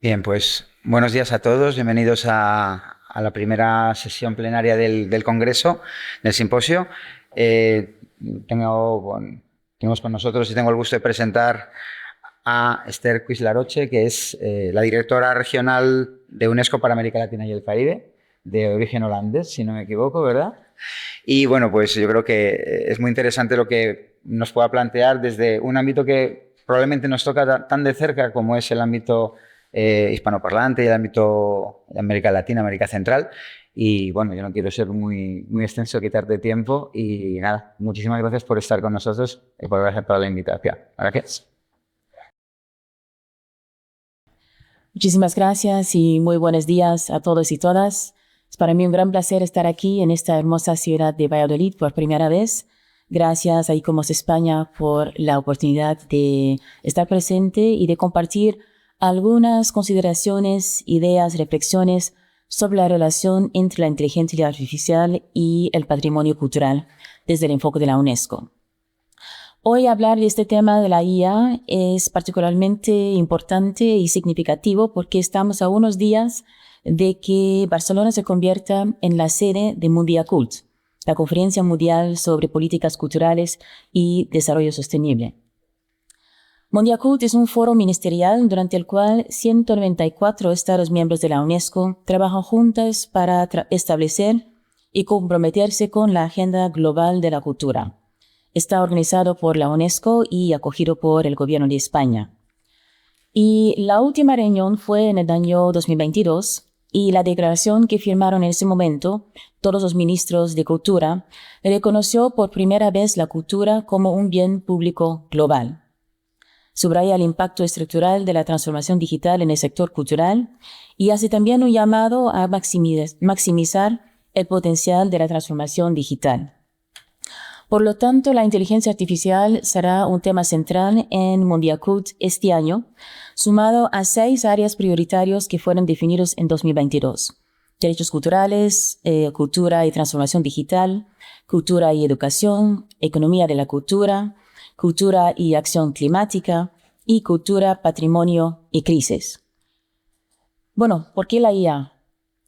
Bien, pues buenos días a todos. Bienvenidos a la primera sesión plenaria del Congreso, del simposio. Eh, tenemos con nosotros y tengo el gusto de presentar a Esther Cuislaroche, que es la directora regional de UNESCO para América Latina y el Caribe, de origen holandés, si no me equivoco, ¿verdad? Y bueno, pues yo creo que es muy interesante lo que nos pueda plantear desde un ámbito que probablemente nos toca tan de cerca como es el ámbito hispanoparlante y el ámbito de América Latina, América Central. Y bueno, yo no quiero ser muy extenso, quitarte tiempo. Y nada, muchísimas gracias por estar con nosotros y por aceptar la invitación. Gracias. Muchísimas gracias y muy buenos días a todos y todas. Es para mí un gran placer estar aquí en esta hermosa ciudad de Valladolid por primera vez. Gracias a ICOMOS España por la oportunidad de estar presente y de compartir algunas consideraciones, ideas, reflexiones sobre la relación entre la inteligencia artificial y el patrimonio cultural desde el enfoque de la UNESCO. Hoy hablar de este tema de la IA es particularmente importante y significativo porque estamos a unos días de que Barcelona se convierta en la sede de Mundiacult, la Conferencia Mundial sobre Políticas Culturales y Desarrollo Sostenible. Mundiacult es un foro ministerial durante el cual 194 Estados miembros de la UNESCO trabajan juntos para establecer y comprometerse con la agenda global de la cultura. Está organizado por la UNESCO y acogido por el Gobierno de España. Y la última reunión fue en el año 2022 y la declaración que firmaron en ese momento todos los ministros de Cultura reconoció por primera vez la cultura como un bien público global. Subraya el impacto estructural de la transformación digital en el sector cultural y hace también un llamado a maximizar el potencial de la transformación digital. Por lo tanto, la inteligencia artificial será un tema central en Mundiacult este año, sumado a 6 áreas prioritarias que fueron definidos en 2022. Derechos culturales, cultura y transformación digital, cultura y educación, economía de la cultura, cultura y acción climática, y cultura, patrimonio y crisis. Bueno, ¿por qué la IA?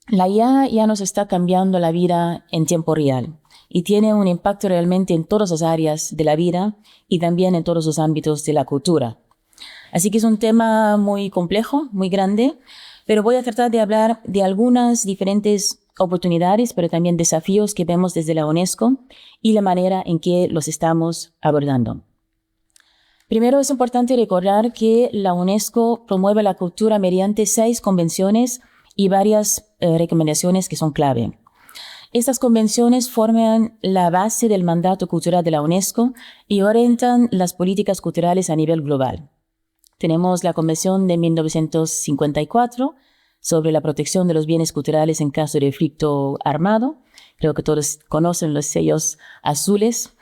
La IA ya nos está cambiando la vida en tiempo real y tiene un impacto realmente en todas las áreas de la vida y también en todos los ámbitos de la cultura. Así que es un tema muy complejo, muy grande, pero voy a tratar de hablar de algunas diferentes oportunidades, pero también desafíos que vemos desde la UNESCO y la manera en que los estamos abordando. Primero, es importante recordar que la UNESCO promueve la cultura mediante 6 convenciones y varias recomendaciones que son clave. Estas convenciones forman la base del mandato cultural de la UNESCO y orientan las políticas culturales a nivel global. Tenemos la Convención de 1954 sobre la protección de los bienes culturales en caso de conflicto armado. Creo que todos conocen los sellos azules.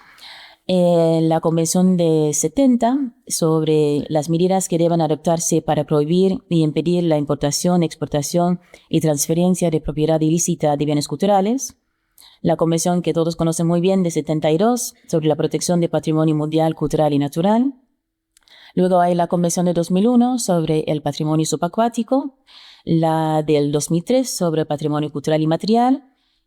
La Convención de 70 sobre las medidas que deben adoptarse para prohibir y impedir la importación, exportación y transferencia de propiedad ilícita de bienes culturales. La Convención que todos conocen muy bien de 72 sobre la protección del patrimonio mundial, cultural y natural. Luego hay la Convención de 2001 sobre el patrimonio subacuático, la del 2003 sobre el patrimonio cultural y material,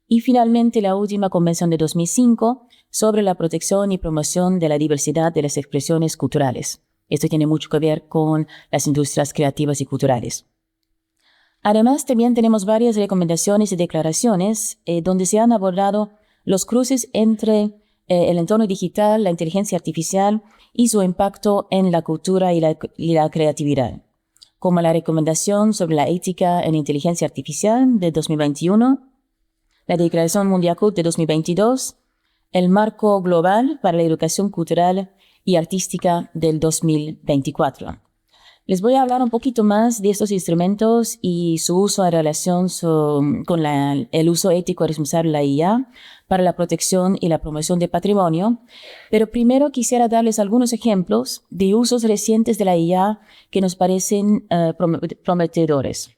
y finalmente la última Convención de 2005 sobre la protección y promoción de la diversidad de las expresiones culturales. Esto tiene mucho que ver con las industrias creativas y culturales. Además, también tenemos varias recomendaciones y declaraciones donde se han abordado los cruces entre el entorno digital, la inteligencia artificial y su impacto en la cultura y la creatividad, como la recomendación sobre la ética en inteligencia artificial de 2021, la Declaración Mundiacult de 2022, el Marco Global para la Educación Cultural y Artística del 2024. Les voy a hablar un poquito más de estos instrumentos y su uso en relación con el uso ético y responsable de la IA para la protección y la promoción del patrimonio. Pero primero quisiera darles algunos ejemplos de usos recientes de la IA que nos parecen prometedores.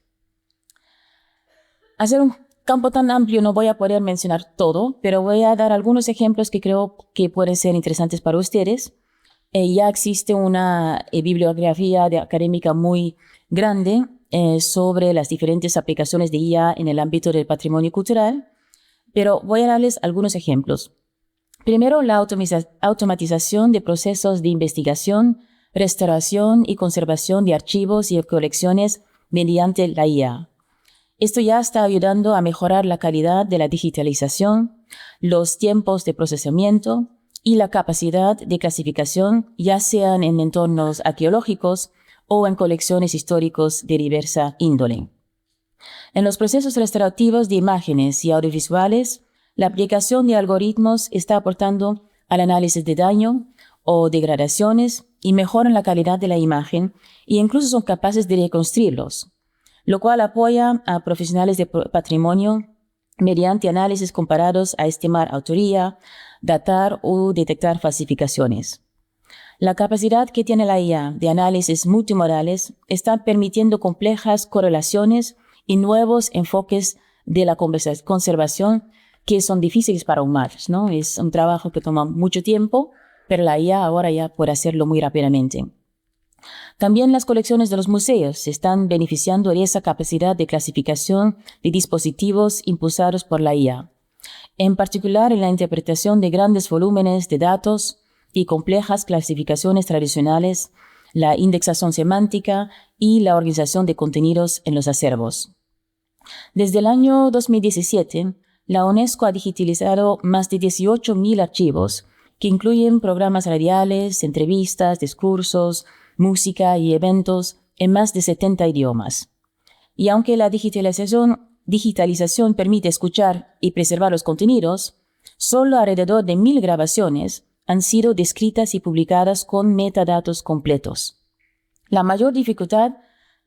Hacer un campo tan amplio no voy a poder mencionar todo, pero voy a dar algunos ejemplos que creo que pueden ser interesantes para ustedes. Ya existe una bibliografía académica muy grande sobre las diferentes aplicaciones de IA en el ámbito del patrimonio cultural, pero voy a darles algunos ejemplos. Primero, la automatización de procesos de investigación, restauración y conservación de archivos y colecciones mediante la IA. Esto ya está ayudando a mejorar la calidad de la digitalización, los tiempos de procesamiento y la capacidad de clasificación, ya sean en entornos arqueológicos o en colecciones históricas de diversa índole. En los procesos restaurativos de imágenes y audiovisuales, la aplicación de algoritmos está aportando al análisis de daño o degradaciones y mejoran la calidad de la imagen e incluso son capaces de reconstruirlos, lo cual apoya a profesionales de patrimonio mediante análisis comparados a estimar autoría, datar o detectar falsificaciones. La capacidad que tiene la IA de análisis multimodales está permitiendo complejas correlaciones y nuevos enfoques de la conservación que son difíciles para humanos, ¿no? Es un trabajo que toma mucho tiempo, pero la IA ahora ya puede hacerlo muy rápidamente. También las colecciones de los museos se están beneficiando de esa capacidad de clasificación de dispositivos impulsados por la IA, en particular en la interpretación de grandes volúmenes de datos y complejas clasificaciones tradicionales, la indexación semántica y la organización de contenidos en los acervos. Desde el año 2017, la UNESCO ha digitalizado más de 18.000 archivos, que incluyen programas radiales, entrevistas, discursos, música y eventos en más de 70 idiomas. Y aunque la digitalización permite escuchar y preservar los contenidos, solo alrededor de 1.000 grabaciones han sido descritas y publicadas con metadatos completos. La mayor dificultad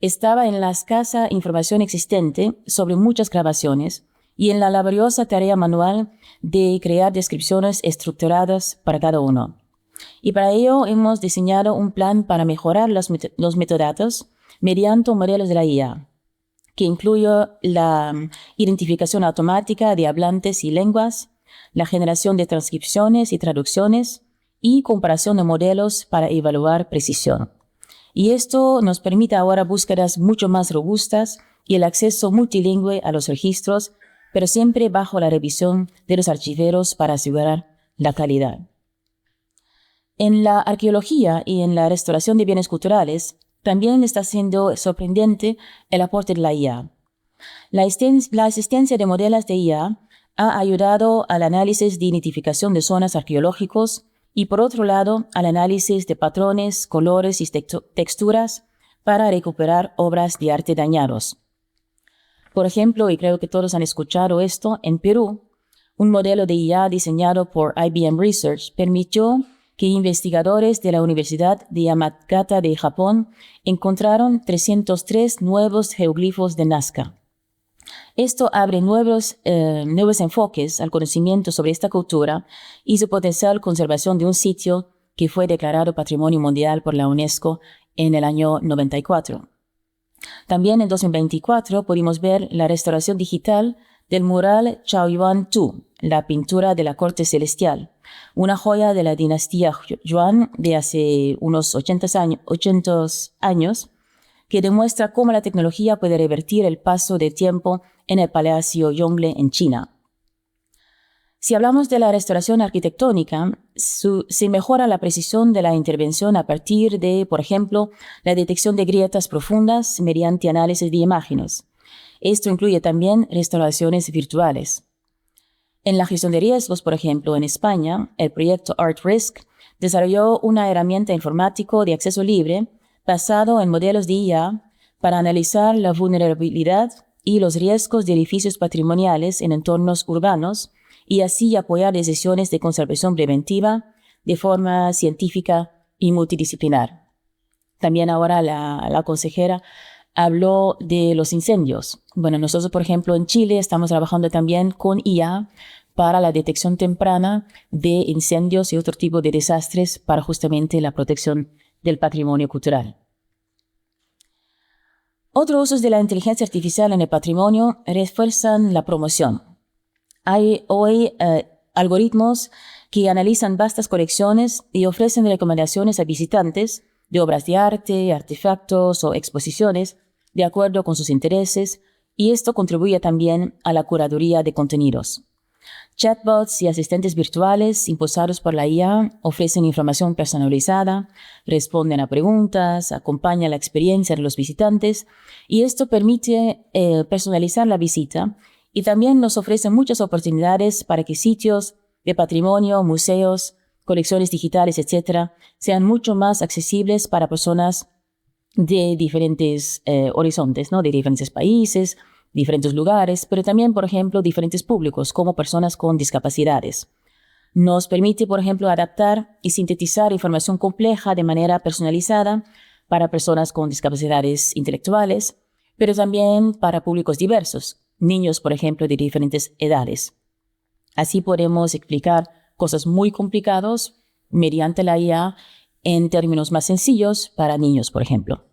estaba en la escasa información existente sobre muchas grabaciones y en la laboriosa tarea manual de crear descripciones estructuradas para cada uno. Y para ello hemos diseñado un plan para mejorar los metadatos mediante modelos de la IA, que incluye la identificación automática de hablantes y lenguas, la generación de transcripciones y traducciones y comparación de modelos para evaluar precisión. Y esto nos permite ahora búsquedas mucho más robustas y el acceso multilingüe a los registros, pero siempre bajo la revisión de los archiveros para asegurar la calidad. En la arqueología y en la restauración de bienes culturales, también está siendo sorprendente el aporte de la IA. La asistencia de modelos de IA ha ayudado al análisis de identificación de zonas arqueológicas y, por otro lado, al análisis de patrones, colores y texturas para recuperar obras de arte dañados. Por ejemplo, y creo que todos han escuchado esto, en Perú, un modelo de IA diseñado por IBM Research permitió que investigadores de la Universidad de Yamagata de Japón encontraron 303 nuevos geoglifos de Nazca. Esto abre nuevos enfoques al conocimiento sobre esta cultura y su potencial conservación de un sitio que fue declarado Patrimonio Mundial por la UNESCO en el año 94. También en 2024 pudimos ver la restauración digital del mural Chaoyuan II, la pintura de la corte celestial, una joya de la dinastía Yuan de hace unos 80 años, que demuestra cómo la tecnología puede revertir el paso de tiempo en el Palacio Yongle en China. Si hablamos de la restauración arquitectónica, se mejora la precisión de la intervención a partir de, por ejemplo, la detección de grietas profundas mediante análisis de imágenes. Esto incluye también restauraciones virtuales. En la gestión de riesgos, por ejemplo, en España, el proyecto ArtRisk desarrolló una herramienta informática de acceso libre basado en modelos de IA para analizar la vulnerabilidad y los riesgos de edificios patrimoniales en entornos urbanos y así apoyar decisiones de conservación preventiva de forma científica y multidisciplinar. También ahora la consejera habló de los incendios. Bueno, nosotros, por ejemplo, en Chile estamos trabajando también con IA para la detección temprana de incendios y otro tipo de desastres para justamente la protección del patrimonio cultural. Otros usos de la inteligencia artificial en el patrimonio refuerzan la promoción. Hay hoy algoritmos que analizan vastas colecciones y ofrecen recomendaciones a visitantes de obras de arte, artefactos o exposiciones de acuerdo con sus intereses, y esto contribuye también a la curaduría de contenidos. Chatbots y asistentes virtuales impulsados por la IA ofrecen información personalizada, responden a preguntas, acompañan la experiencia de los visitantes, y esto permite personalizar la visita, y también nos ofrece muchas oportunidades para que sitios de patrimonio, museos, colecciones digitales, etcétera, sean mucho más accesibles para personas de diferentes horizontes, ¿no? De diferentes países, diferentes lugares, pero también, por ejemplo, diferentes públicos, como personas con discapacidades. Nos permite, por ejemplo, adaptar y sintetizar información compleja de manera personalizada para personas con discapacidades intelectuales, pero también para públicos diversos, niños, por ejemplo, de diferentes edades. Así podemos explicar cosas muy complicadas mediante la IA en términos más sencillos para niños, por ejemplo.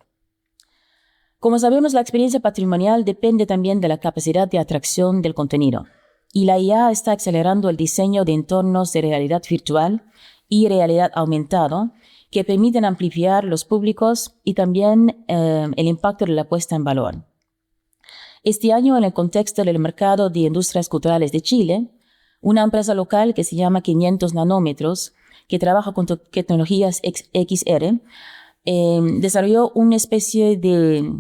Como sabemos, la experiencia patrimonial depende también de la capacidad de atracción del contenido, y la IA está acelerando el diseño de entornos de realidad virtual y realidad aumentada que permiten amplificar los públicos y también el impacto de la puesta en valor. Este año, en el contexto del mercado de industrias culturales de Chile, una empresa local que se llama 500 nanómetros, que trabaja con tecnologías XR, desarrolló una especie de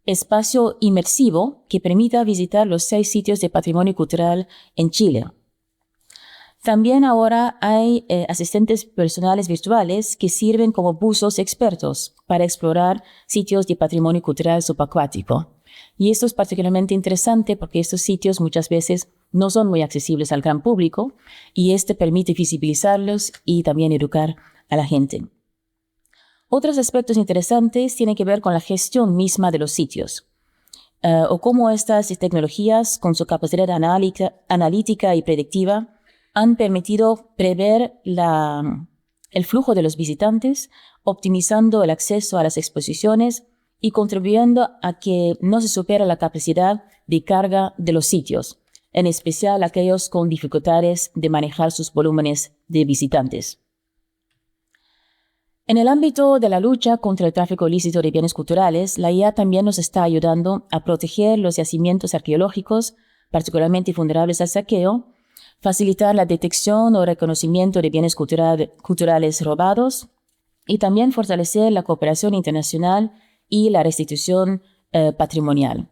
espacio inmersivo que permita visitar los 6 sitios de patrimonio cultural en Chile. También ahora hay asistentes personales virtuales que sirven como buzos expertos para explorar sitios de patrimonio cultural subacuático. Y esto es particularmente interesante porque estos sitios muchas veces no son muy accesibles al gran público, y este permite visibilizarlos y también educar a la gente. Otros aspectos interesantes tienen que ver con la gestión misma de los sitios, o cómo estas tecnologías, con su capacidad analítica y predictiva, han permitido prever el flujo de los visitantes, optimizando el acceso a las exposiciones y contribuyendo a que no se supere la capacidad de carga de los sitios, en especial aquellos con dificultades de manejar sus volúmenes de visitantes. En el ámbito de la lucha contra el tráfico ilícito de bienes culturales, la IA también nos está ayudando a proteger los yacimientos arqueológicos, particularmente vulnerables al saqueo, facilitar la detección o reconocimiento de bienes culturales robados, y también fortalecer la cooperación internacional y la restitución patrimonial.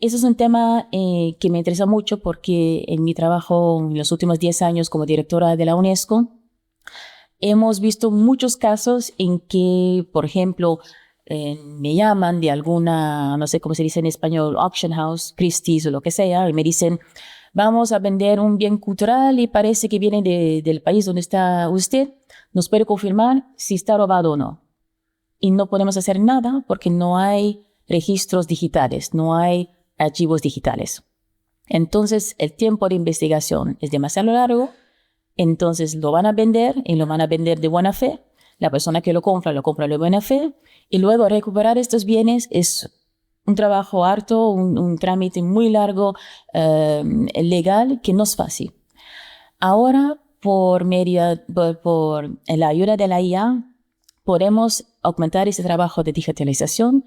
Eso es un tema que me interesa mucho porque en mi trabajo en los últimos 10 años como directora de la UNESCO, hemos visto muchos casos en que, por ejemplo, me llaman de alguna, no sé cómo se dice en español, auction house, Christie's o lo que sea, y me dicen, vamos a vender un bien cultural y parece que viene del país donde está usted, ¿nos puede confirmar si está robado o no? Y no podemos hacer nada porque no hay registros digitales, no hay archivos digitales. Entonces, el tiempo de investigación es demasiado largo. Entonces lo van a vender y lo van a vender de buena fe. La persona que lo compra de buena fe, y luego recuperar estos bienes es un trabajo harto, un trámite muy largo, legal, que no es fácil. Ahora, por la ayuda de la IA, podemos aumentar ese trabajo de digitalización,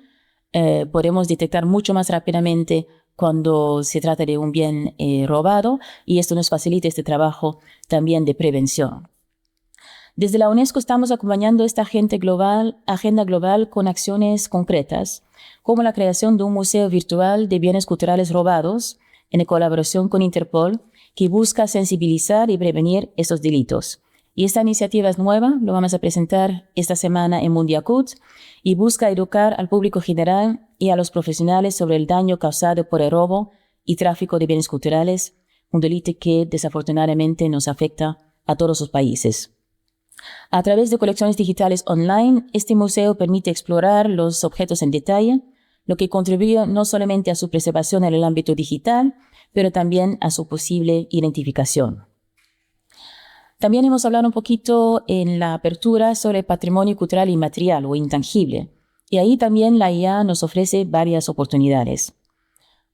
podemos detectar mucho más rápidamente cuando se trata de un bien robado, y esto nos facilita este trabajo también de prevención. Desde la UNESCO estamos acompañando esta agenda global con acciones concretas, como la creación de un museo virtual de bienes culturales robados en colaboración con Interpol, que busca sensibilizar y prevenir estos delitos. Y esta iniciativa es nueva, lo vamos a presentar esta semana en Mundiacut, y busca educar al público general y a los profesionales sobre el daño causado por el robo y tráfico de bienes culturales, un delito que desafortunadamente nos afecta a todos los países. A través de colecciones digitales online, este museo permite explorar los objetos en detalle, lo que contribuye no solamente a su preservación en el ámbito digital, pero también a su posible identificación. También hemos hablado un poquito en la apertura sobre patrimonio cultural inmaterial o intangible, y ahí también la IA nos ofrece varias oportunidades.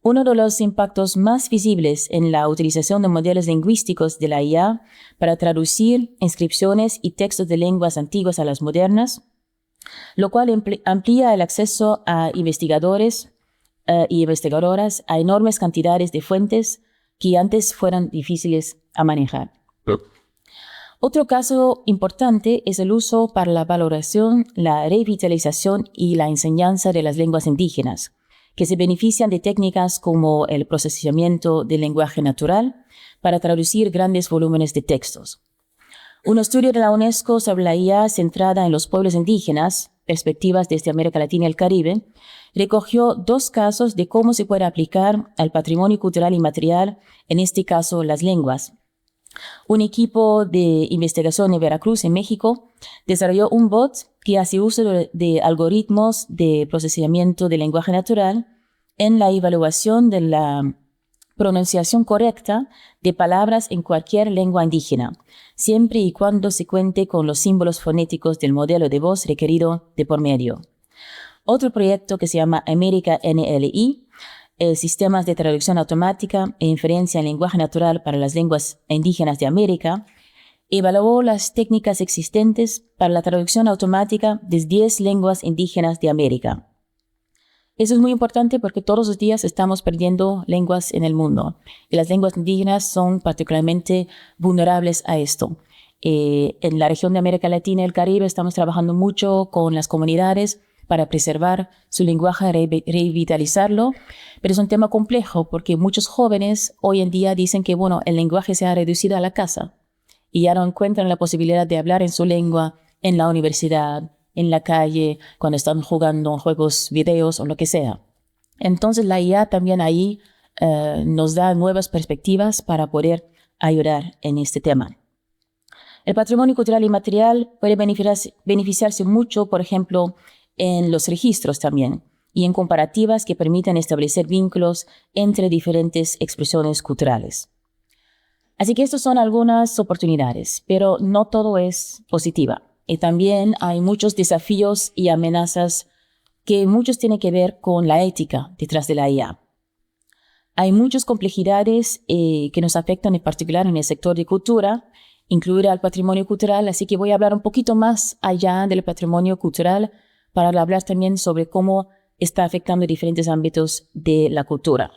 Uno de los impactos más visibles en la utilización de modelos lingüísticos de la IA para traducir inscripciones y textos de lenguas antiguas a las modernas, lo cual amplía el acceso a investigadores y investigadoras a enormes cantidades de fuentes que antes fueran difíciles a manejar. Otro caso importante es el uso para la valoración, la revitalización y la enseñanza de las lenguas indígenas, que se benefician de técnicas como el procesamiento del lenguaje natural para traducir grandes volúmenes de textos. Un estudio de la UNESCO sobre la IA centrada en los pueblos indígenas, perspectivas desde América Latina y el Caribe, recogió 2 casos de cómo se puede aplicar al patrimonio cultural inmaterial, en este caso las lenguas. Un equipo de investigación en Veracruz, en México, desarrolló un bot que hace uso de algoritmos de procesamiento del lenguaje natural en la evaluación de la pronunciación correcta de palabras en cualquier lengua indígena, siempre y cuando se cuente con los símbolos fonéticos del modelo de voz requerido de por medio. Otro proyecto que se llama América NLI, Sistemas de Traducción Automática e Inferencia en Lenguaje Natural para las Lenguas Indígenas de América, evaluó las técnicas existentes para la traducción automática de 10 lenguas indígenas de América. Eso es muy importante porque todos los días estamos perdiendo lenguas en el mundo y las lenguas indígenas son particularmente vulnerables a esto. En la región de América Latina y el Caribe estamos trabajando mucho con las comunidades para preservar su lenguaje, revitalizarlo, pero es un tema complejo porque muchos jóvenes hoy en día dicen que el lenguaje se ha reducido a la casa y ya no encuentran la posibilidad de hablar en su lengua en la universidad, en la calle, cuando están jugando juegos, videos o lo que sea. Entonces la IA también ahí nos da nuevas perspectivas para poder ayudar en este tema. El patrimonio cultural inmaterial puede beneficiarse mucho, por ejemplo, en los registros también y en comparativas que permitan establecer vínculos entre diferentes expresiones culturales. Así que estas son algunas oportunidades, pero no todo es positiva. Y también hay muchos desafíos y amenazas que muchos tienen que ver con la ética detrás de la IA. Hay muchas complejidades que nos afectan en particular en el sector de cultura, incluir al patrimonio cultural, así que voy a hablar un poquito más allá del patrimonio cultural para hablar también sobre cómo está afectando diferentes ámbitos de la cultura.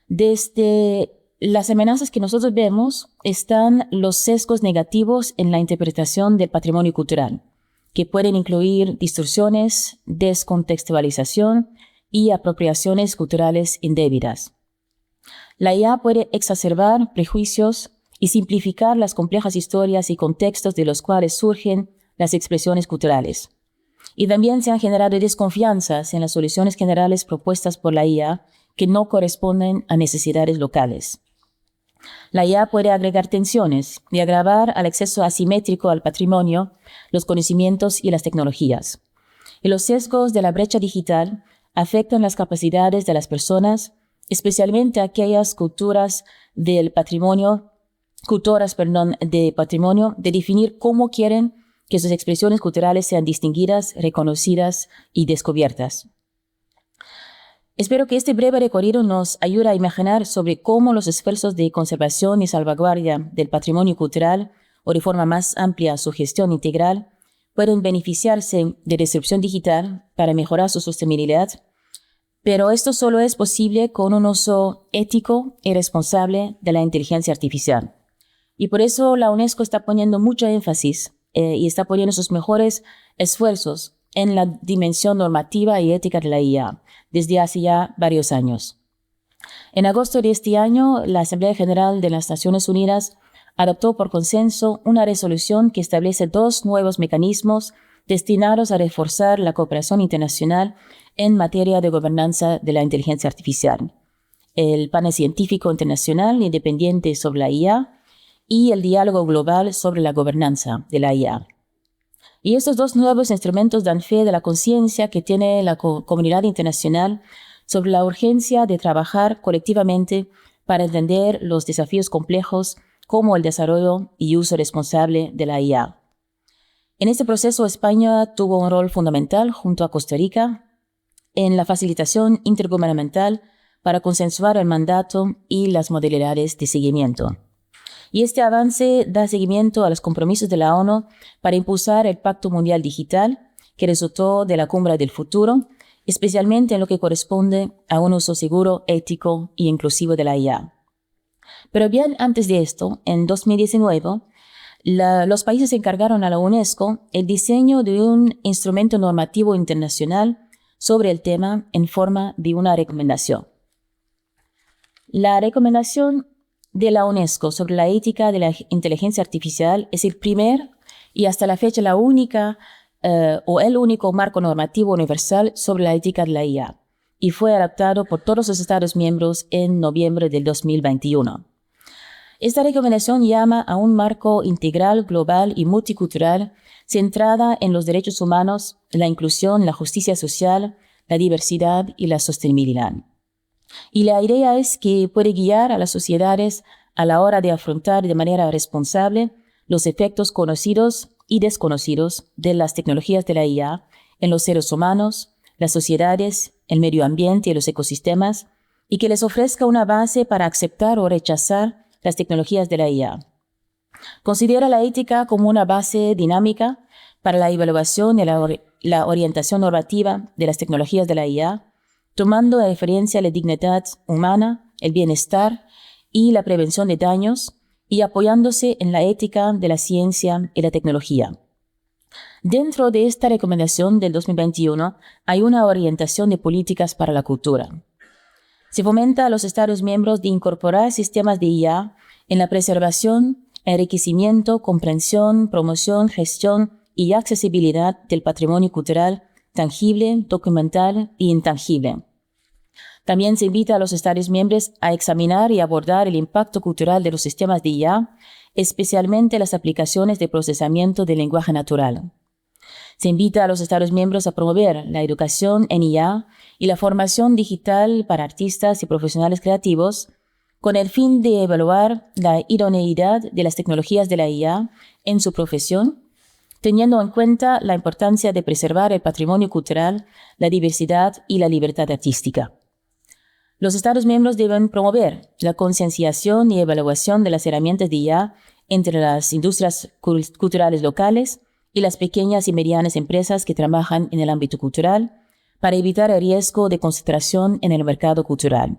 Desde las amenazas que nosotros vemos están los sesgos negativos en la interpretación del patrimonio cultural, que pueden incluir distorsiones, descontextualización y apropiaciones culturales indebidas. La IA puede exacerbar prejuicios y simplificar las complejas historias y contextos de los cuales surgen las expresiones culturales. Y también se han generado desconfianzas en las soluciones generales propuestas por la IA que no corresponden a necesidades locales. La IA puede agregar tensiones y agravar al acceso asimétrico al patrimonio, los conocimientos y las tecnologías. Y los sesgos de la brecha digital afectan las capacidades de las personas, especialmente aquellas cultoras de patrimonio, de definir cómo quieren que sus expresiones culturales sean distinguidas, reconocidas y descubiertas. Espero que este breve recorrido nos ayude a imaginar sobre cómo los esfuerzos de conservación y salvaguardia del patrimonio cultural o de forma más amplia su gestión integral pueden beneficiarse de disrupción digital para mejorar su sostenibilidad, pero esto solo es posible con un uso ético y responsable de la inteligencia artificial. Y por eso la UNESCO está poniendo mucho énfasis y está poniendo sus mejores esfuerzos en la dimensión normativa y ética de la IA desde hace ya varios años. En agosto de este año, la Asamblea General de las Naciones Unidas adoptó por consenso una resolución que establece 2 nuevos mecanismos destinados a reforzar la cooperación internacional en materia de gobernanza de la inteligencia artificial: el Panel Científico Internacional Independiente sobre la IA y el Diálogo Global sobre la Gobernanza de la IA. Y estos 2 nuevos instrumentos dan fe de la conciencia que tiene la comunidad internacional sobre la urgencia de trabajar colectivamente para entender los desafíos complejos como el desarrollo y uso responsable de la IA. En este proceso, España tuvo un rol fundamental junto a Costa Rica en la facilitación intergubernamental para consensuar el mandato y las modalidades de seguimiento. Y este avance da seguimiento a los compromisos de la ONU para impulsar el Pacto Mundial Digital, que resultó de la Cumbre del Futuro especialmente en lo que corresponde a un uso seguro, ético y inclusivo de la IA. Pero bien antes de esto, en 2019, los países encargaron a la UNESCO el diseño de un instrumento normativo internacional sobre el tema en forma de una recomendación. La recomendación de la UNESCO sobre la ética de la inteligencia artificial es el primer y hasta la fecha la única o el único marco normativo universal sobre la ética de la IA y fue adoptado por todos los Estados miembros en noviembre del 2021. Esta recomendación llama a un marco integral, global y multicultural centrada en los derechos humanos, la inclusión, la justicia social, la diversidad y la sostenibilidad. Y la idea es que puede guiar a las sociedades a la hora de afrontar de manera responsable los efectos conocidos y desconocidos de las tecnologías de la IA en los seres humanos, las sociedades, el medio ambiente y los ecosistemas, y que les ofrezca una base para aceptar o rechazar las tecnologías de la IA. Considera la ética como una base dinámica para la evaluación y la orientación normativa de las tecnologías de la IA, tomando de referencia la dignidad humana, el bienestar y la prevención de daños, y apoyándose en la ética de la ciencia y la tecnología. Dentro de esta recomendación del 2021 hay una orientación de políticas para la cultura. Se fomenta a los Estados miembros de incorporar sistemas de IA en la preservación, enriquecimiento, comprensión, promoción, gestión y accesibilidad del patrimonio cultural tangible, documental e intangible. También se invita a los Estados miembros a examinar y abordar el impacto cultural de los sistemas de IA, especialmente las aplicaciones de procesamiento del lenguaje natural. Se invita a los Estados miembros a promover la educación en IA y la formación digital para artistas y profesionales creativos, con el fin de evaluar la idoneidad de las tecnologías de la IA en su profesión, teniendo en cuenta la importancia de preservar el patrimonio cultural, la diversidad y la libertad artística. Los Estados miembros deben promover la concienciación y evaluación de las herramientas de IA entre las industrias culturales locales y las pequeñas y medianas empresas que trabajan en el ámbito cultural para evitar el riesgo de concentración en el mercado cultural.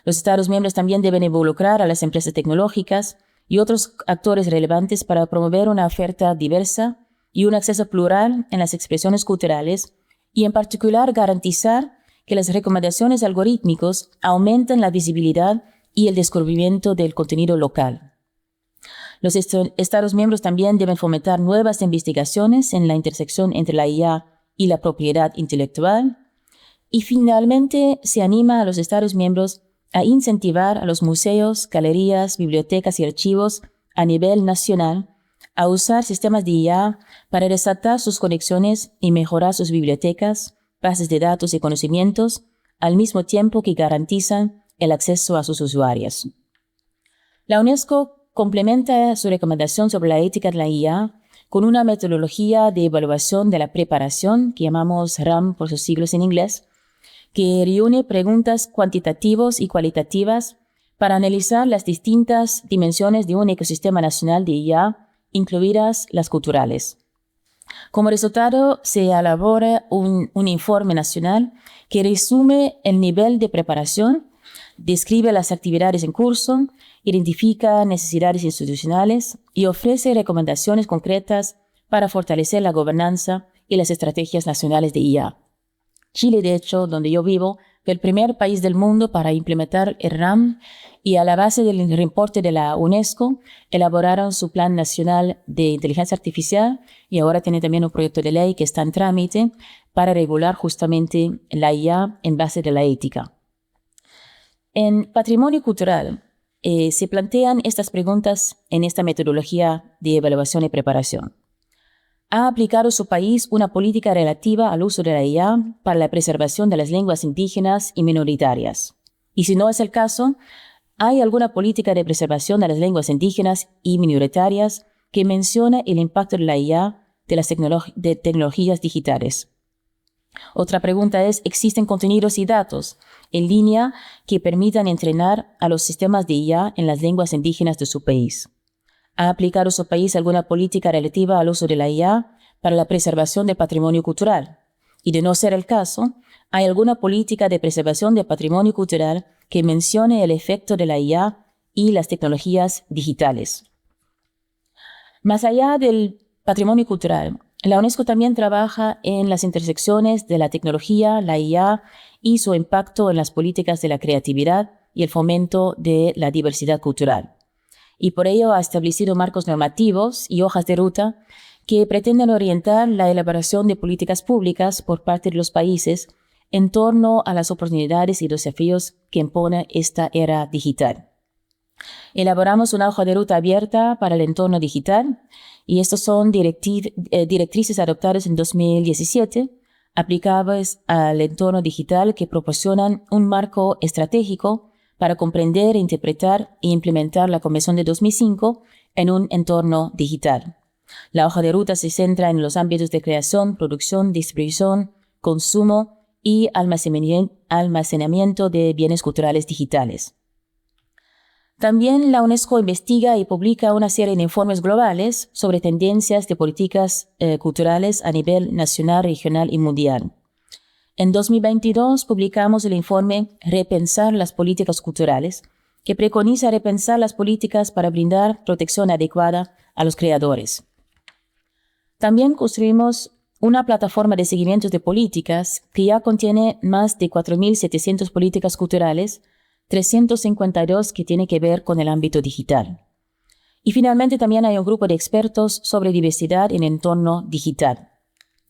Los Estados miembros también deben involucrar a las empresas tecnológicas y otros actores relevantes para promover una oferta diversa y un acceso plural en las expresiones culturales y, en particular, garantizar que las recomendaciones algorítmicas aumenten la visibilidad y el descubrimiento del contenido local. Los Estados miembros también deben fomentar nuevas investigaciones en la intersección entre la IA y la propiedad intelectual. Y finalmente, se anima a los Estados miembros a incentivar a los museos, galerías, bibliotecas y archivos a nivel nacional a usar sistemas de IA para resaltar sus conexiones y mejorar sus bibliotecas, bases de datos y conocimientos, al mismo tiempo que garantizan el acceso a sus usuarios. La UNESCO complementa su recomendación sobre la ética de la IA con una metodología de evaluación de la preparación, que llamamos RAM por sus siglos en inglés, que reúne preguntas cuantitativas y cualitativas para analizar las distintas dimensiones de un ecosistema nacional de IA, incluidas las culturales. Como resultado, se elabora un informe nacional que resume el nivel de preparación, describe las actividades en curso, identifica necesidades institucionales y ofrece recomendaciones concretas para fortalecer la gobernanza y las estrategias nacionales de IA. Chile, de hecho, donde yo vivo, fue el primer país del mundo para implementar el RAM y a la base del reporte de la UNESCO elaboraron su Plan Nacional de Inteligencia Artificial y ahora tiene también un proyecto de ley que está en trámite para regular justamente la IA en base de la ética. En patrimonio cultural se plantean estas preguntas en esta metodología de evaluación y preparación. ¿Ha aplicado su país una política relativa al uso de la IA para la preservación de las lenguas indígenas y minoritarias? Y si no es el caso, ¿hay alguna política de preservación de las lenguas indígenas y minoritarias que menciona el impacto de la IA de las tecnologías digitales? Otra pregunta es, ¿existen contenidos y datos en línea que permitan entrenar a los sistemas de IA en las lenguas indígenas de su país? ¿Ha aplicado su país alguna política relativa al uso de la IA para la preservación del patrimonio cultural? y de no ser el caso, ¿hay alguna política de preservación del patrimonio cultural que mencione el efecto de la IA y las tecnologías digitales? Más allá del patrimonio cultural, la UNESCO también trabaja en las intersecciones de la tecnología, la IA y su impacto en las políticas de la creatividad y el fomento de la diversidad cultural. Y por ello ha establecido marcos normativos y hojas de ruta que pretenden orientar la elaboración de políticas públicas por parte de los países en torno a las oportunidades y desafíos que impone esta era digital. Elaboramos una hoja de ruta abierta para el entorno digital y estos son directrices adoptadas en 2017, aplicables al entorno digital que proporcionan un marco estratégico para comprender, interpretar e implementar la Convención de 2005 en un entorno digital. La hoja de ruta se centra en los ámbitos de creación, producción, distribución, consumo y almacenamiento de bienes culturales digitales. También la UNESCO investiga y publica una serie de informes globales sobre tendencias de políticas culturales a nivel nacional, regional y mundial. En 2022 publicamos el informe Repensar las políticas culturales, que preconiza repensar las políticas para brindar protección adecuada a los creadores. También construimos una plataforma de seguimiento de políticas que ya contiene más de 4.700 políticas culturales, 352 que tienen que ver con el ámbito digital. Y finalmente también hay un grupo de expertos sobre diversidad en el entorno digital.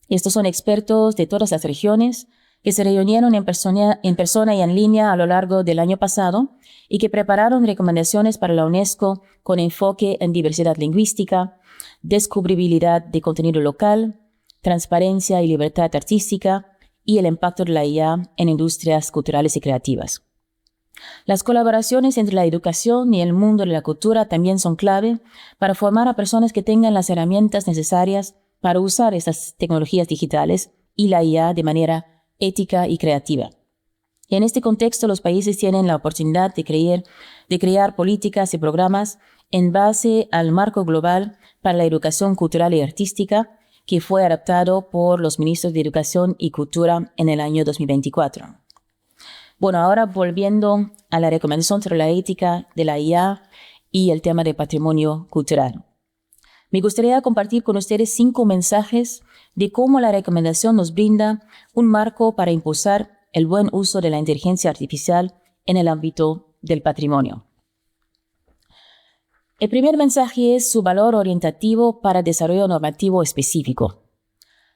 Estos son expertos de todas las regiones que se reunieron en persona y en línea a lo largo del año pasado y que prepararon recomendaciones para la UNESCO con enfoque en diversidad lingüística, descubribilidad de contenido local, transparencia y libertad artística y el impacto de la IA en industrias culturales y creativas. Las colaboraciones entre la educación y el mundo de la cultura también son clave para formar a personas que tengan las herramientas necesarias para usar estas tecnologías digitales y la IA de manera ética y creativa. Y en este contexto, los países tienen la oportunidad de crear políticas y programas en base al marco global para la educación cultural y artística que fue adoptado por los ministros de Educación y Cultura en el año 2024. Bueno, ahora volviendo a la recomendación sobre la ética de la IA y el tema del patrimonio cultural. Me gustaría compartir con ustedes 5 mensajes de cómo la recomendación nos brinda un marco para impulsar el buen uso de la inteligencia artificial en el ámbito del patrimonio. El primer mensaje es su valor orientativo para desarrollo normativo específico.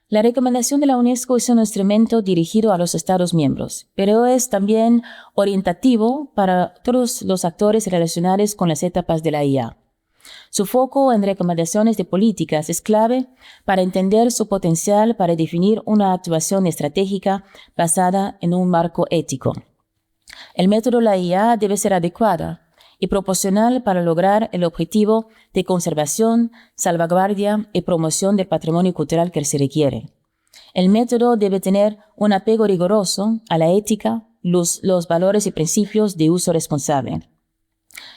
La recomendación de la UNESCO es un instrumento dirigido a los Estados miembros, pero es también orientativo para todos los actores relacionados con las etapas de la IA. Su foco en recomendaciones de políticas es clave para entender su potencial para definir una actuación estratégica basada en un marco ético. El método de la IA debe ser adecuada y proporcional para lograr el objetivo de conservación, salvaguardia y promoción del patrimonio cultural que se requiere. El método debe tener un apego riguroso a la ética, los valores y principios de uso responsable.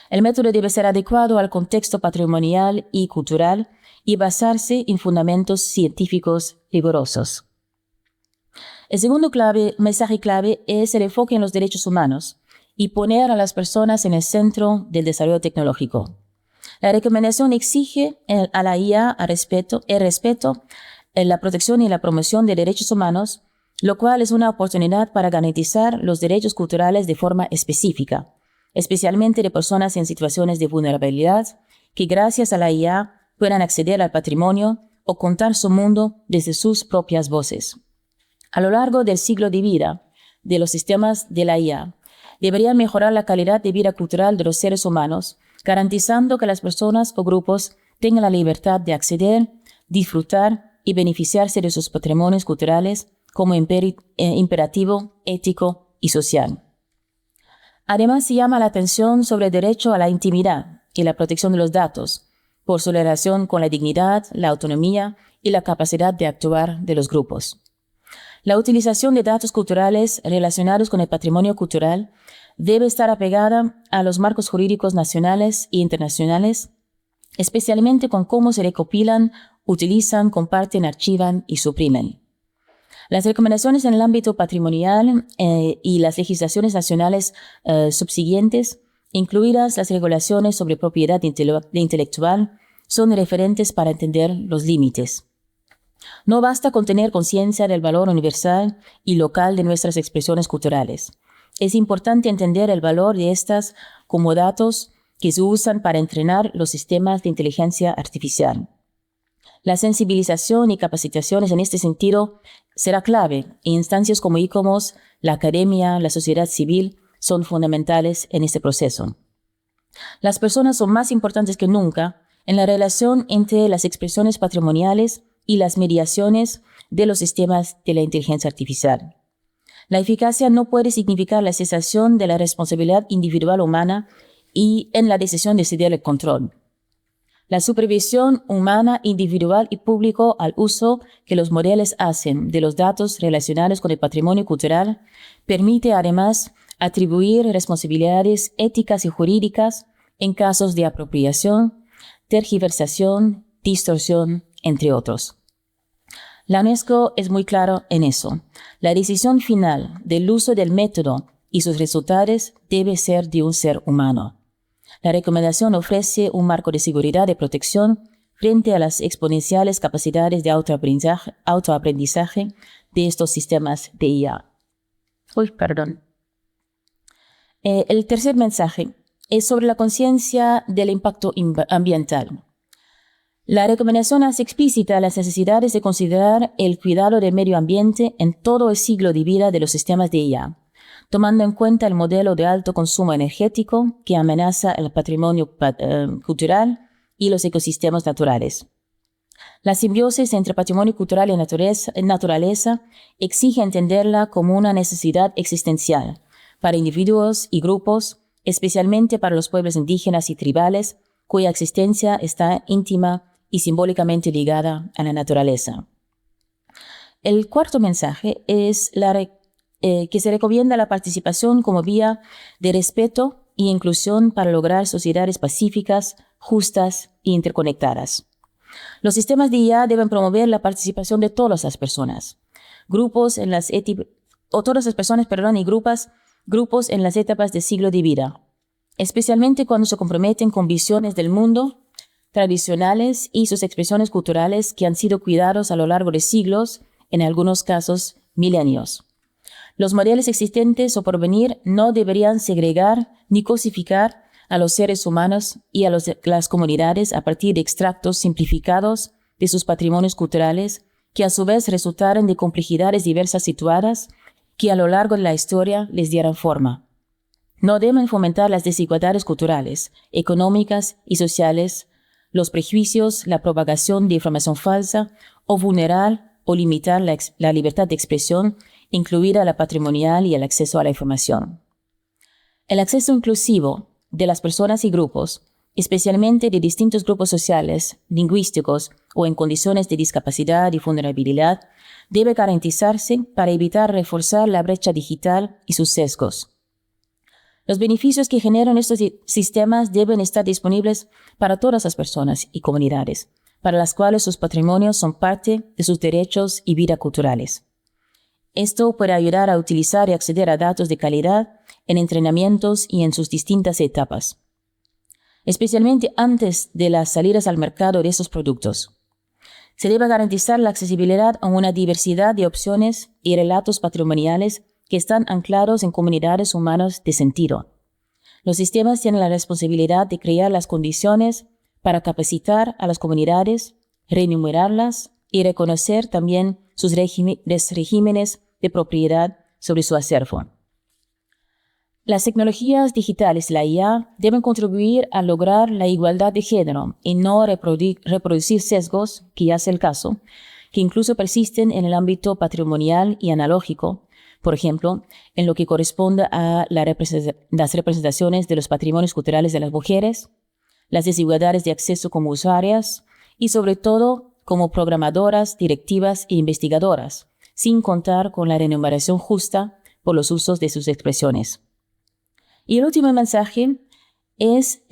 El método debe ser adecuado al contexto patrimonial y cultural y basarse en fundamentos científicos rigurosos. El segundo mensaje clave es el enfoque en los derechos humanos y poner a las personas en el centro del desarrollo tecnológico. La recomendación exige a la IA el respeto, la protección y la promoción de derechos humanos, lo cual es una oportunidad para garantizar los derechos culturales de forma específica, especialmente de personas en situaciones de vulnerabilidad que gracias a la IA puedan acceder al patrimonio o contar su mundo desde sus propias voces. A lo largo del ciclo de vida de los sistemas de la IA, deberían mejorar la calidad de vida cultural de los seres humanos, garantizando que las personas o grupos tengan la libertad de acceder, disfrutar y beneficiarse de sus patrimonios culturales como imperativo ético y social. Además, se llama la atención sobre el derecho a la intimidad y la protección de los datos, por su relación con la dignidad, la autonomía y la capacidad de actuar de los grupos. La utilización de datos culturales relacionados con el patrimonio cultural debe estar apegada a los marcos jurídicos nacionales e internacionales, especialmente con cómo se recopilan, utilizan, comparten, archivan y suprimen. Las recomendaciones en el ámbito patrimonial y las legislaciones nacionales subsiguientes, incluidas las regulaciones sobre propiedad intelectual, son referentes para entender los límites. No basta con tener conciencia del valor universal y local de nuestras expresiones culturales. Es importante entender el valor de estas como datos que se usan para entrenar los sistemas de inteligencia artificial. La sensibilización y capacitaciones en este sentido será clave e instancias como ICOMOS, la academia, la sociedad civil son fundamentales en este proceso. Las personas son más importantes que nunca en la relación entre las expresiones patrimoniales y las mediaciones de los sistemas de la inteligencia artificial. La eficacia no puede significar la cesación de la responsabilidad individual humana y en la decisión de ceder el control. La supervisión humana, individual y público al uso que los modelos hacen de los datos relacionados con el patrimonio cultural permite además atribuir responsabilidades éticas y jurídicas en casos de apropiación, tergiversación, distorsión, entre otros. La UNESCO es muy claro en eso. La decisión final del uso del método y sus resultados debe ser de un ser humano. La recomendación ofrece un marco de seguridad y protección frente a las exponenciales capacidades de autoaprendizaje de estos sistemas de IA. El tercer mensaje es sobre la conciencia del impacto ambiental. La recomendación hace explícita las necesidades de considerar el cuidado del medio ambiente en todo el ciclo de vida de los sistemas de IA, tomando en cuenta el modelo de alto consumo energético que amenaza el patrimonio cultural y los ecosistemas naturales. La simbiosis entre patrimonio cultural y naturaleza exige entenderla como una necesidad existencial para individuos y grupos, especialmente para los pueblos indígenas y tribales, cuya existencia está íntima y simbólicamente ligada a la naturaleza. El cuarto mensaje es que se recomienda la participación como vía de respeto e inclusión para lograr sociedades pacíficas, justas e interconectadas. Los sistemas de IA deben promover la participación de todas las personas, grupos en las etapas de ciclo de vida, especialmente cuando se comprometen con visiones del mundo tradicionales y sus expresiones culturales que han sido cuidados a lo largo de siglos, en algunos casos milenios. Los modelos existentes o por venir no deberían segregar ni cosificar a los seres humanos y a las comunidades a partir de extractos simplificados de sus patrimonios culturales que a su vez resultaran de complejidades diversas situadas que a lo largo de la historia les dieran forma. No deben fomentar las desigualdades culturales, económicas y sociales, los prejuicios, la propagación de información falsa o vulnerar o limitar la libertad de expresión, incluida la patrimonial y el acceso a la información. El acceso inclusivo de las personas y grupos, especialmente de distintos grupos sociales, lingüísticos o en condiciones de discapacidad y vulnerabilidad, debe garantizarse para evitar reforzar la brecha digital y sus sesgos. Los beneficios que generan estos sistemas deben estar disponibles para todas las personas y comunidades, para las cuales sus patrimonios son parte de sus derechos y vida culturales. Esto puede ayudar a utilizar y acceder a datos de calidad en entrenamientos y en sus distintas etapas, especialmente antes de las salidas al mercado de esos productos. Se debe garantizar la accesibilidad a una diversidad de opciones y relatos patrimoniales que están anclados en comunidades humanas de sentido. Los sistemas tienen la responsabilidad de crear las condiciones para capacitar a las comunidades, remunerarlas y reconocer también sus regímenes de propiedad sobre su acervo. Las tecnologías digitales, la IA, deben contribuir a lograr la igualdad de género y no reproducir sesgos, que ya es el caso, que incluso persisten en el ámbito patrimonial y analógico, por ejemplo, en lo que corresponde a las representaciones de los patrimonios culturales de las mujeres, las desigualdades de acceso como usuarias y sobre todo como programadoras, directivas e investigadoras, sin contar con la remuneración justa por los usos de sus expresiones. Y el último mensaje es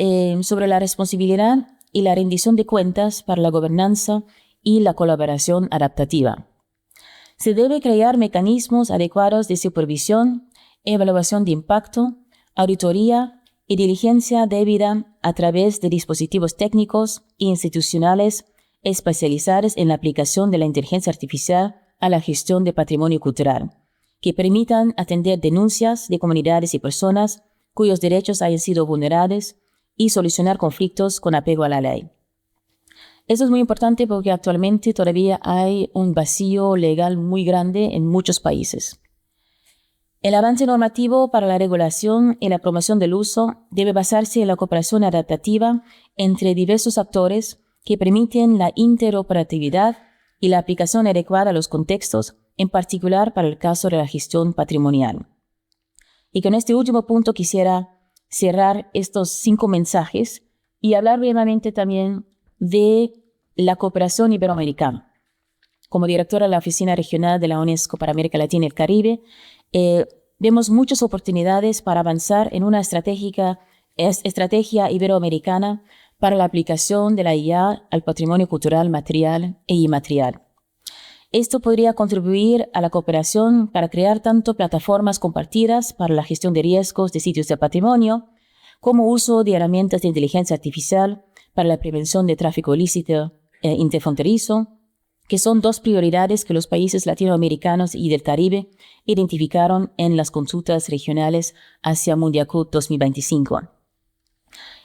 sobre la responsabilidad y la rendición de cuentas para la gobernanza y la colaboración adaptativa. Se debe crear mecanismos adecuados de supervisión, evaluación de impacto, auditoría y diligencia debida a través de dispositivos técnicos e institucionales especializados en la aplicación de la inteligencia artificial a la gestión de patrimonio cultural, que permitan atender denuncias de comunidades y personas cuyos derechos hayan sido vulnerados y solucionar conflictos con apego a la ley. Eso es muy importante porque actualmente todavía hay un vacío legal muy grande en muchos países. El avance normativo para la regulación y la promoción del uso debe basarse en la cooperación adaptativa entre diversos actores que permiten la interoperatividad y la aplicación adecuada a los contextos, en particular para el caso de la gestión patrimonial. Y con este último punto quisiera cerrar estos 5 mensajes y hablar brevemente también de la cooperación iberoamericana. Como directora de la Oficina Regional de la UNESCO para América Latina y el Caribe, vemos muchas oportunidades para avanzar en una estrategia iberoamericana para la aplicación de la IA al patrimonio cultural material e inmaterial. Esto podría contribuir a la cooperación para crear tanto plataformas compartidas para la gestión de riesgos de sitios de patrimonio, como uso de herramientas de inteligencia artificial para la prevención de tráfico ilícito interfronterizo, que son 2 prioridades que los países latinoamericanos y del Caribe identificaron en las consultas regionales hacia Mundiacult 2025.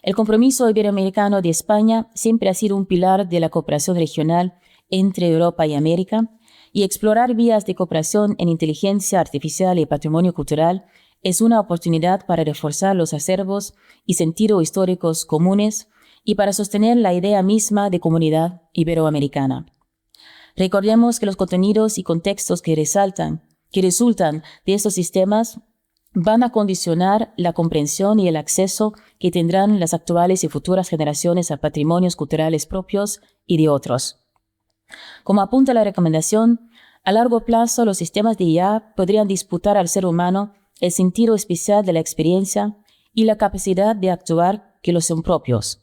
El compromiso iberoamericano de España siempre ha sido un pilar de la cooperación regional entre Europa y América, y explorar vías de cooperación en inteligencia artificial y patrimonio cultural es una oportunidad para reforzar los acervos y sentidos históricos comunes y para sostener la idea misma de comunidad iberoamericana. Recordemos que los contenidos y contextos que resultan de estos sistemas van a condicionar la comprensión y el acceso que tendrán las actuales y futuras generaciones a patrimonios culturales propios y de otros. Como apunta la recomendación, a largo plazo los sistemas de IA podrían disputar al ser humano el sentido especial de la experiencia y la capacidad de actuar que los son propios,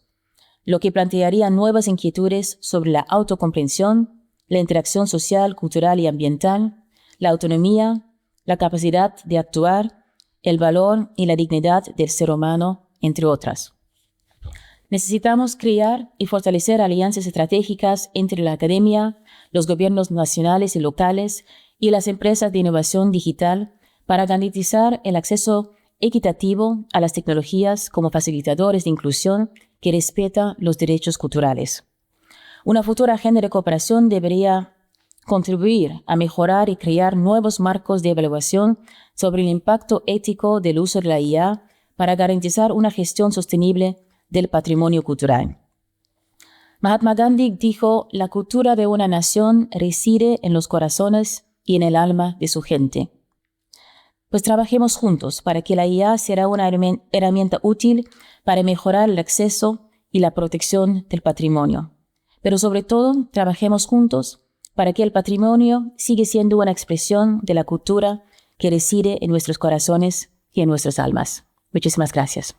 lo que plantearía nuevas inquietudes sobre la autocomprensión, la interacción social, cultural y ambiental, la autonomía, la capacidad de actuar, el valor y la dignidad del ser humano, entre otras. Necesitamos crear y fortalecer alianzas estratégicas entre la academia, los gobiernos nacionales y locales y las empresas de innovación digital para garantizar el acceso equitativo a las tecnologías como facilitadores de inclusión que respeta los derechos culturales. Una futura agenda de cooperación debería contribuir a mejorar y crear nuevos marcos de evaluación sobre el impacto ético del uso de la IA para garantizar una gestión sostenible del patrimonio cultural. Mahatma Gandhi dijo: la cultura de una nación reside en los corazones y en el alma de su gente. Pues trabajemos juntos para que la IA sea una herramienta útil para mejorar el acceso y la protección del patrimonio. Pero sobre todo, trabajemos juntos para que el patrimonio siga siendo una expresión de la cultura que reside en nuestros corazones y en nuestras almas. Muchísimas gracias.